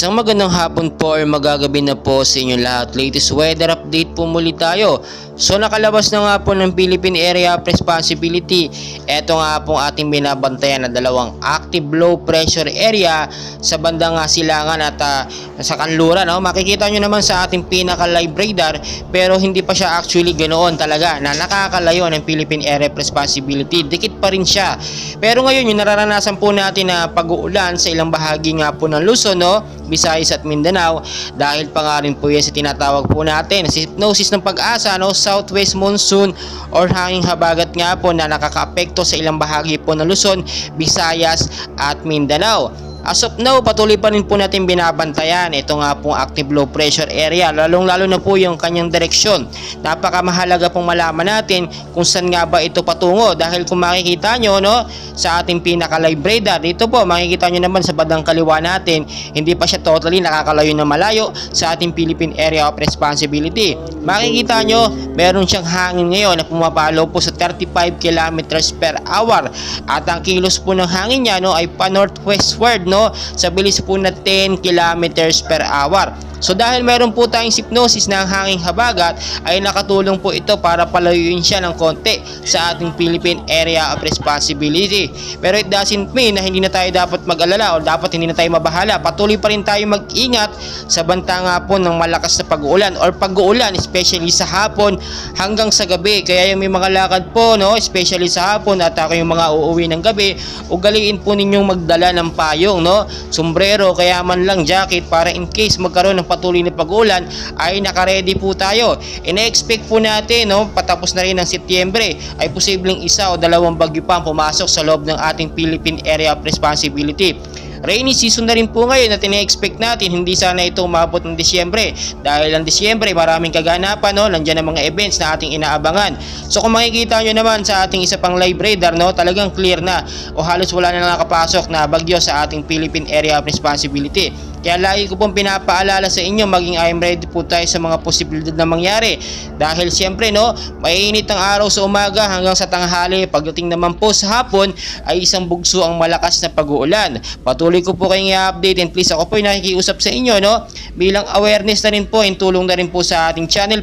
Isang magandang hapon po or magagabi na po sa inyong lahat. Latest weather update po muli tayo. So nakalabas na nga po ng Philippine Area of Responsibility. Ito nga po ating binabantayan na dalawang active low pressure area sa bandang silangan at sa kanluran. No? Makikita nyo naman sa ating pinaka live radar, pero hindi pa siya actually ganoon talaga na nakakalayo ng Philippine Area of Responsibility. Dikit pa rin siya. Pero ngayon yung nararanasan po natin na pag-uulan sa ilang bahagi nga po ng Luzon, no? Visayas at Mindanao, dahil pa nga rin po yan sa tinatawag po natin si hypnosis ng pag-asa, no? Southwest monsoon or hanging habagat nga po na nakakaapekto sa ilang bahagi po ng Luzon, Visayas at Mindanao. As of now, patuloy pa rin po natin binabantayan ito nga pong active low pressure area, lalong-lalo na po yung kanyang direksyon. Napakamahalaga pong malaman natin kung saan nga ba ito patungo, dahil kung makikita nyo, no, sa ating pinaka live radar, dito po makikita nyo naman sa bandang kaliwa natin, hindi pa siya totally nakakalayo na malayo sa ating Philippine Area of Responsibility. Makikita nyo, meron siyang hangin ngayon na pumapalo po sa 35 kilometers per hour, at ang kilos po ng hangin niya, no, ay pa northwestward, no, sa bilis po na 10 kilometers per hour. So dahil meron po tayong hypnosis na ang hanging habagat, ay nakatulong po ito para palayuin siya ng konti sa ating Philippine Area of Responsibility. Pero it doesn't mean na hindi na tayo dapat mag-alala o dapat hindi na tayo mabahala. Patuloy pa rin tayo mag-ingat sa banta nga po ng malakas na pag-uulan or pag-uulan, especially sa hapon hanggang sa gabi. Kaya yung may mga lakad po, no, especially sa hapon at yung mga uuwi ng gabi, ugaliin po ninyong magdala ng payong, no, sombrero, kaya man lang jacket, para in case magkaroon ng patuloy na pag-ulan ay nakaredy po tayo. Ina-expect po natin, no, patapos na rin ng Setyembre ay posibleng isa o dalawang bagyo pa ang pumasok sa loob ng ating Philippine Area of Responsibility. Rainy season na rin po ngayon at ina-expect natin hindi sana ito umabot ng Disyembre, dahil ang Disyembre maraming kaganapan, no, nandiyan ang mga events na ating inaabangan. So kung makikita nyo naman sa ating isa pang live radar, no, talagang clear na o halos wala na nakapasok na bagyo sa ating Philippine Area of Responsibility. Kaya lagi ko pong pinapaalala sa inyo, maging I'm ready po tayo sa mga posibilidad na mangyari. Dahil siyempre, no, mainit ang araw sa umaga hanggang sa tanghali. Pagdating naman po sa hapon ay isang bugso ang malakas na pag-uulan. Patuloy ko po kayong i-update, and please, ako po ay nakikiusap sa inyo, no, bilang awareness na rin po, and tulong na rin po sa ating channel.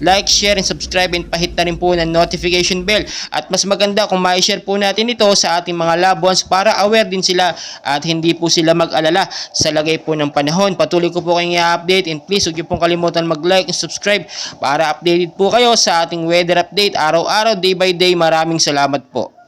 Like, share, and subscribe, and pahit na rin po ng notification bell. At mas maganda kung ma-share po natin ito sa ating mga loved ones para aware din sila at hindi po sila mag-alala sa lagay po ng panahon. Patuloy ko po kayong i-update, and please huwag niyo pong kalimutan mag-like and subscribe para updated po kayo sa ating weather update araw-araw, day by day. Maraming salamat po.